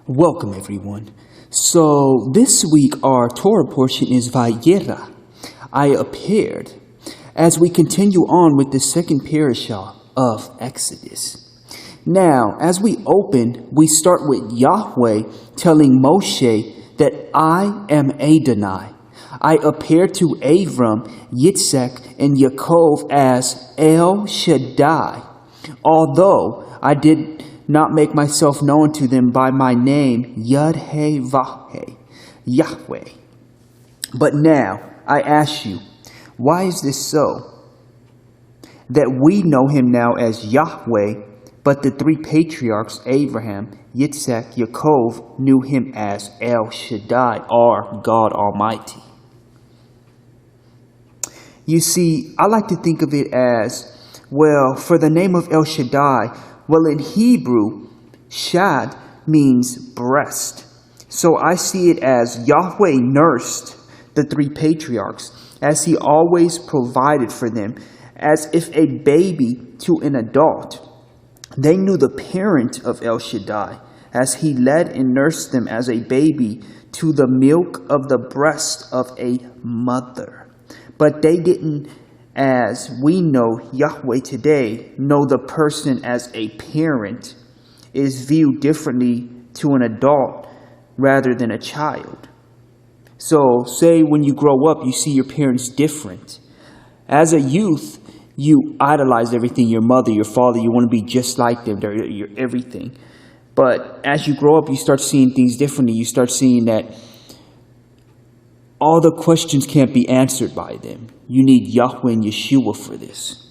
Welcome everyone. So this week our Torah portion is Va'era. I appeared, as we continue on with the second parashah of Exodus. Now, as we open, we start with Yahweh telling Moshe that I am Adonai. I appeared to Abram, Yitzhak, and Yaakov as El Shaddai, although I did not make myself known to them by my name, Yud-Heh-Vah-Heh, Yahweh. But now, I ask you, why is this so? That we know him now as Yahweh, but the three patriarchs, Abraham, Yitzhak, Yaakov, knew him as El Shaddai, or God Almighty. You see, I like to think of it as, well, for the name of El Shaddai, well, in Hebrew, Shad means breast. So I see it as Yahweh nursed the three patriarchs, as he always provided for them, as if a baby to an adult. They knew the parent of El Shaddai, as he led and nursed them as a baby to the milk of the breast of a mother. But they didn't, as we know Yahweh today, know the person as a parent is viewed differently to an adult rather than a child. So say when you grow up, you see your parents different. As a youth, you idolize everything, your mother, your father, you want to be just like them, they're your everything. But as you grow up, you start seeing things differently. You start seeing that all the questions can't be answered by them. You need Yahweh and Yeshua for this.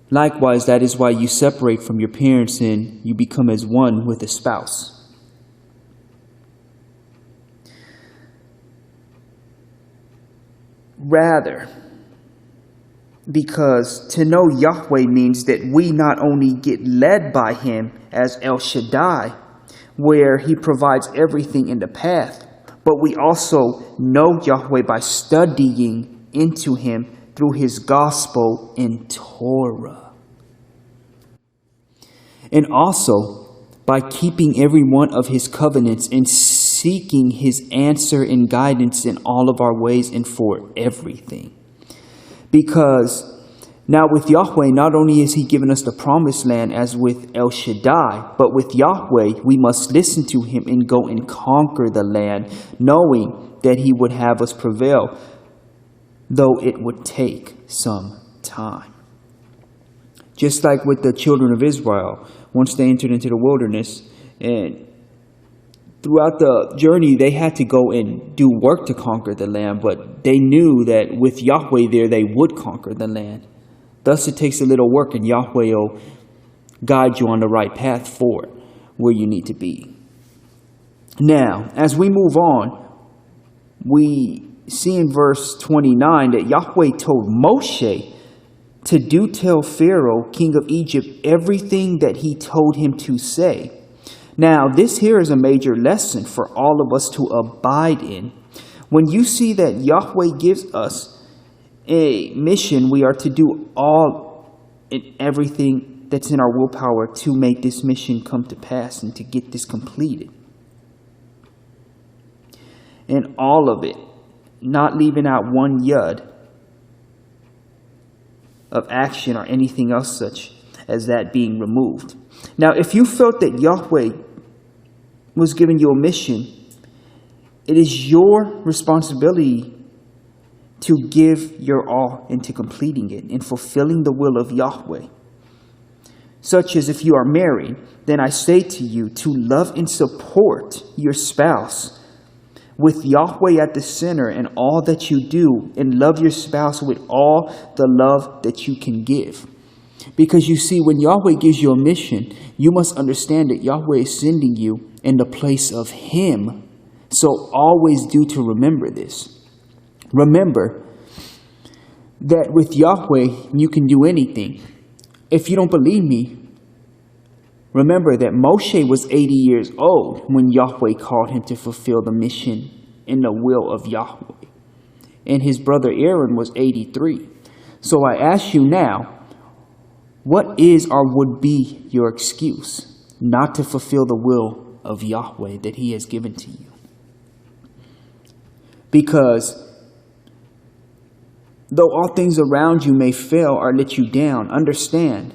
Likewise, that is why you separate from your parents and you become as one with a spouse. Rather, because to know Yahweh means that we not only get led by him as El Shaddai, where he provides everything in the path, but we also know Yahweh by studying into him through his gospel in Torah. And also by keeping every one of his covenants and seeking his answer and guidance in all of our ways and for everything. Because now with Yahweh, not only is he given us the promised land as with El Shaddai, but with Yahweh, we must listen to him and go and conquer the land, knowing that he would have us prevail, though it would take some time. Just like with the children of Israel, once they entered into the wilderness, and throughout the journey, they had to go and do work to conquer the land, but they knew that with Yahweh there, they would conquer the land. Thus, it takes a little work, and Yahweh will guide you on the right path for where you need to be. Now, as we move on, we see in verse 29 that Yahweh told Moshe to do tell Pharaoh, king of Egypt, everything that he told him to say. Now, this here is a major lesson for all of us to abide in. When you see that Yahweh gives us a mission, we are to do all and everything that's in our willpower to make this mission come to pass and to get this completed. And all of it, not leaving out one yud of action or anything else such as that being removed. Now, if you felt that Yahweh was giving you a mission, it is your responsibility to give your all into completing it and fulfilling the will of Yahweh. Such as if you are married, then I say to you to love and support your spouse with Yahweh at the center in all that you do, and love your spouse with all the love that you can give. Because you see, when Yahweh gives you a mission, you must understand that Yahweh is sending you in the place of him. So always do to remember this. Remember that with Yahweh, you can do anything. If you don't believe me, remember that Moshe was 80 years old when Yahweh called him to fulfill the mission in the will of Yahweh. And his brother Aaron was 83. So I ask you now, what is or would be your excuse? not to fulfill the will of Yahweh that he has given to you. Because though all things around you may fail or let you down, understand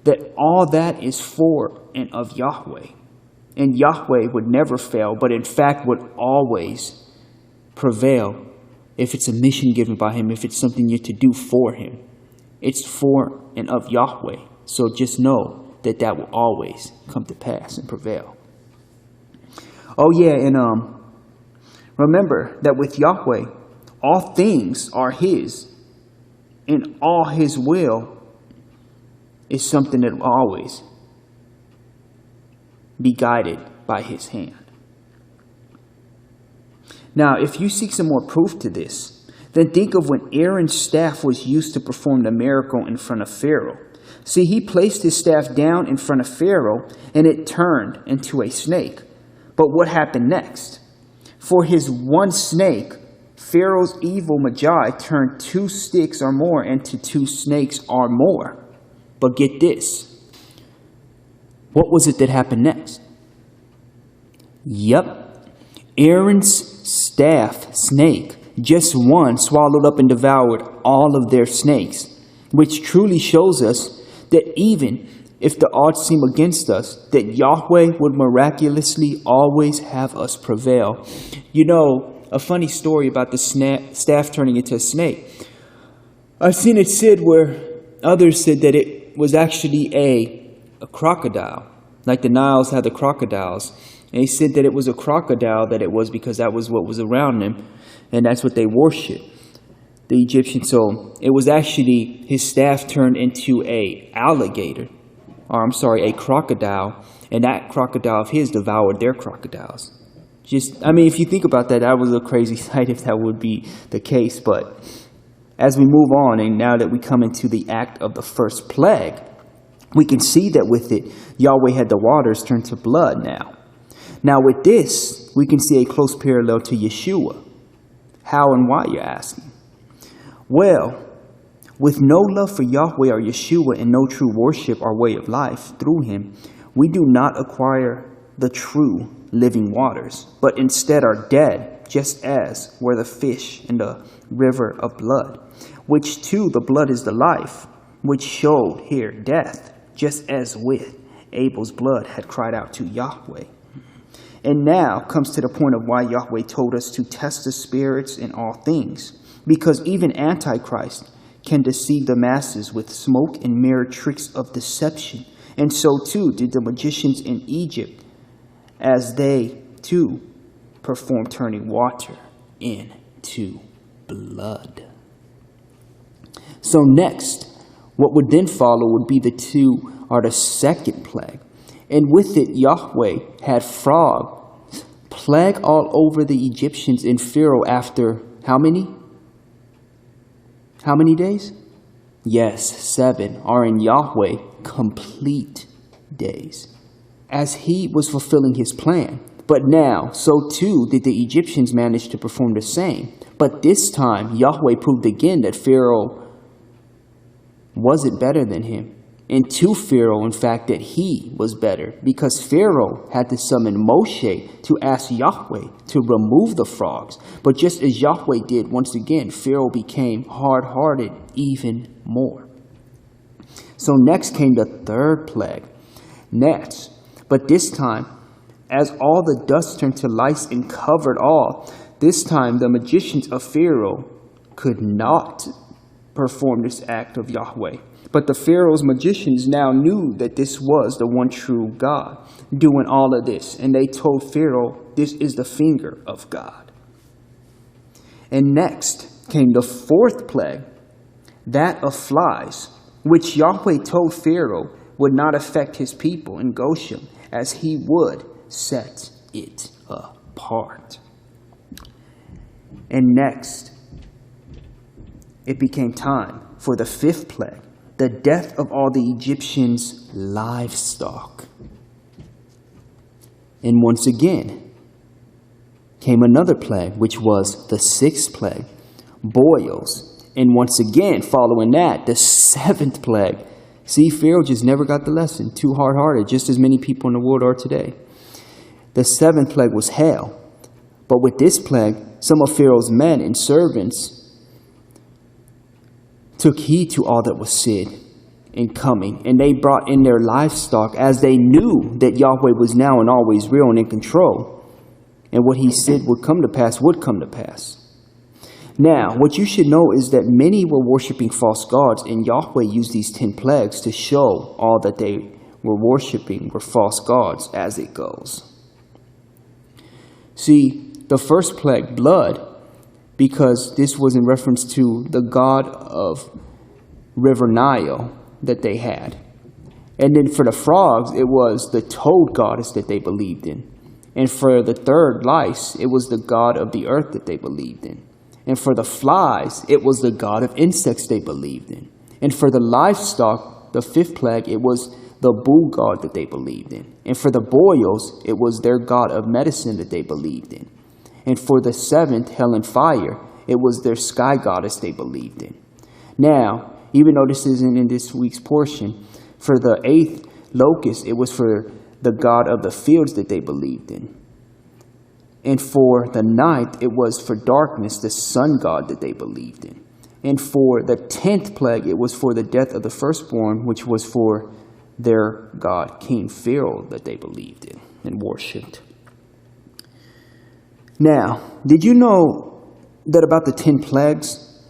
that all that is for and of Yahweh. And Yahweh would never fail, but in fact would always prevail if it's a mission given by him, if it's something you're to do for him. It's for and of Yahweh. So just know that that will always come to pass and prevail. Oh yeah, and remember that with Yahweh, all things are his, and all his will is something that will always be guided by his hand. Now, if you seek some more proof to this, then think of when Aaron's staff was used to perform the miracle in front of Pharaoh. See, he placed his staff down in front of Pharaoh, and it turned into a snake. But what happened next? For his one snake, Pharaoh's evil magi turned 2 sticks or more into 2 snakes or more. But get this. What was it that happened next? Yep. Aaron's staff snake, just one, swallowed up and devoured all of their snakes, which truly shows us that even if the odds seem against us, that Yahweh would miraculously always have us prevail. You know, a funny story about the staff turning into a snake. I've seen it said where others said that it was actually a crocodile, like the Niles had the crocodiles. And he said that it was a crocodile that it was because that was what was around them, and that's what they worshiped, the Egyptians. So it was actually his staff turned into a crocodile, and that crocodile of his devoured their crocodiles. If you think about that, that was a crazy sight if that would be the case. But as we move on, and now that we come into the act of the first plague, we can see that with it, Yahweh had the waters turn to blood now. Now with this, we can see a close parallel to Yeshua. How and why, you're asking? Well, with no love for Yahweh or Yeshua and no true worship or way of life through him, we do not acquire the true living waters, but instead are dead, just as were the fish in the river of blood, which too the blood is the life, which showed here death, just as with Abel's blood had cried out to Yahweh. And now comes to the point of why Yahweh told us to test the spirits in all things, because even Antichrist can deceive the masses with smoke and mirror tricks of deception. And so too did the magicians in Egypt, as they too performed turning water into blood. So next, what would then follow would be the second plague. And with it, Yahweh had frogs plague all over the Egyptians and Pharaoh after how many? How many days? Yes, 7 are in Yahweh complete days, as he was fulfilling his plan. But now, so too did the Egyptians manage to perform the same. But this time, Yahweh proved again that Pharaoh wasn't better than him. And to Pharaoh, in fact, that he was better, because Pharaoh had to summon Moshe to ask Yahweh to remove the frogs. But just as Yahweh did, once again, Pharaoh became hard-hearted even more. So next came the third plague, gnats. But this time, as all the dust turned to lice and covered all, this time the magicians of Pharaoh could not perform this act of Yahweh. But the Pharaoh's magicians now knew that this was the one true God doing all of this. And they told Pharaoh, this is the finger of God. And next came the fourth plague, that of flies, which Yahweh told Pharaoh would not affect his people in Goshen, as he would set it apart. And next, it became time for the fifth plague, the death of all the Egyptians' livestock. And once again came another plague, which was the sixth plague, boils. And once again, following that, the seventh plague See, Pharaoh just never got the lesson. Too hard-hearted, just as many people in the world are today. The 7th plague was hail. But with this plague, some of Pharaoh's men and servants took heed to all that was said in coming, and they brought in their livestock, as they knew that Yahweh was now and always real and in control, and what he said would come to pass would come to pass. Now, what you should know is that many were worshiping false gods, and Yahweh used these 10 plagues to show all that they were worshiping were false gods, as it goes. See, the first plague, blood, because this was in reference to the god of River Nile that they had. And then for the frogs, it was the toad goddess that they believed in. And for the third, lice, it was the god of the earth that they believed in. And for the flies, it was the god of insects they believed in. And for the livestock, the 5th plague, it was the bull god that they believed in. And for the boils, it was their god of medicine that they believed in. And for the 7th, hell and fire, it was their sky goddess they believed in. Now, even though this isn't in this week's portion, for the 8th locust, it was for the god of the fields that they believed in. And for the 9th, it was for darkness, the sun god that they believed in. And for the 10th plague, it was for the death of the firstborn, which was for their god, King Pharaoh, that they believed in and worshipped. Now, did you know that about the 10 plagues?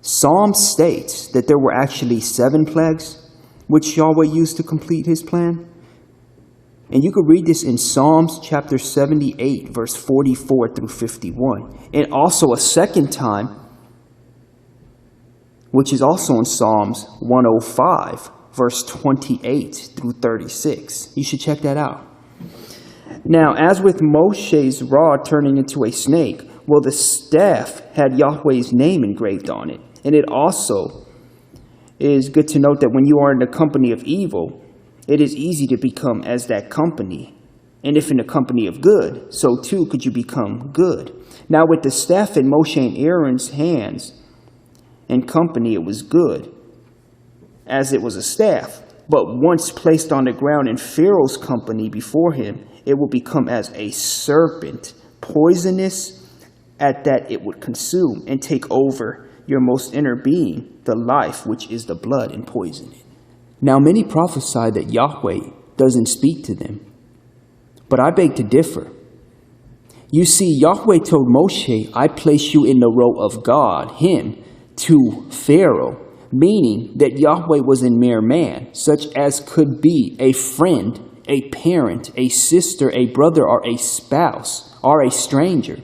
Psalm states that there were actually 7 plagues, which Yahweh used to complete his plan. And you could read this in Psalms chapter 78, verse 44 through 51. And also a second time, which is also in Psalms 105, verse 28 through 36. You should check that out. Now, as with Moshe's rod turning into a snake, well, the staff had Yahweh's name engraved on it. And it also is good to note that when you are in the company of evil, it is easy to become as that company. And if in the company of good, so too could you become good. Now, with the staff in Moshe and Aaron's hands and company, it was good, as it was a staff. But once placed on the ground in Pharaoh's company before him, it will become as a serpent, poisonous at that it would consume and take over your most inner being, the life which is the blood, and poison it. Now many prophesy that Yahweh doesn't speak to them, but I beg to differ. You see, Yahweh told Moshe, I place you in the role of God, him, to Pharaoh, meaning that Yahweh was a mere man, such as could be a friend, a parent, a sister, a brother, or a spouse, or a stranger.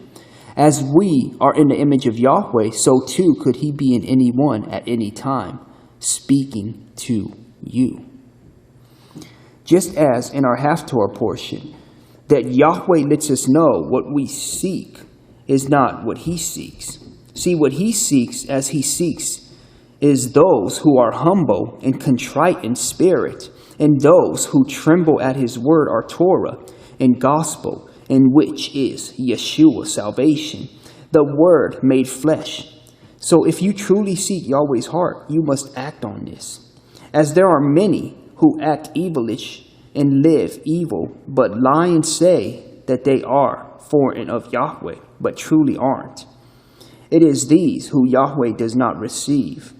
As we are in the image of Yahweh, so too could he be in anyone at any time, speaking to you. Just as in our Haftorah portion, that Yahweh lets us know what we seek is not what he seeks. See, what he seeks as he seeks is those who are humble and contrite in spirit, and those who tremble at his word, our Torah and gospel, in which is Yeshua, salvation, the word made flesh. So if you truly seek Yahweh's heart, you must act on this. As there are many who act evilish and live evil, but lie and say that they are for and of Yahweh, but truly aren't. It is these who Yahweh does not receive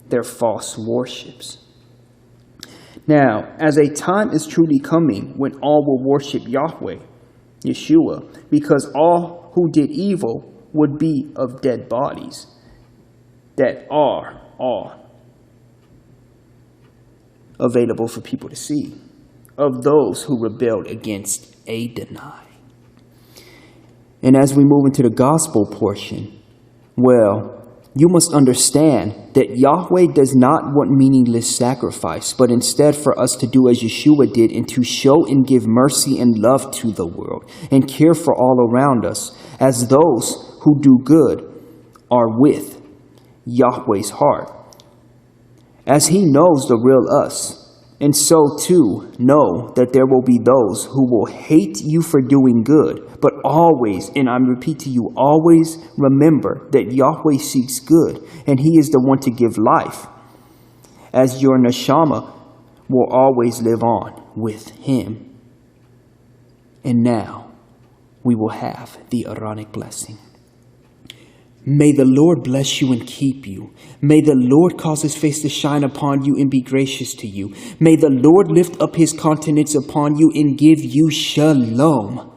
their false worships. Now, as a time is truly coming when all will worship Yahweh, Yeshua, because all who did evil would be of dead bodies that are all available for people to see, of those who rebelled against Adonai. And as we move into the gospel portion, well, you must understand that Yahweh does not want meaningless sacrifice, but instead for us to do as Yeshua did and to show and give mercy and love to the world and care for all around us, as those who do good are with Yahweh's heart, as he knows the real us. And so too know that there will be those who will hate you for doing good, but always, and I repeat to you, always remember that Yahweh seeks good, and he is the one to give life. as your neshama will always live on with him. And now we will have the Aaronic blessing. May the Lord bless you and keep you. May the Lord cause his face to shine upon you and be gracious to you. May the Lord lift up his countenance upon you and give you shalom.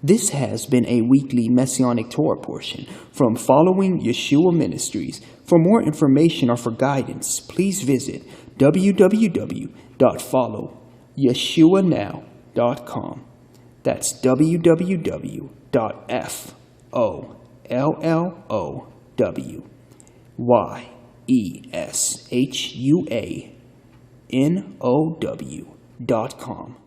This has been a weekly Messianic Torah portion from Following Yeshua Ministries. For more information or for guidance, please visit www.followyeshuanow.com. That's www.FOLLOWYESHUANOW.com.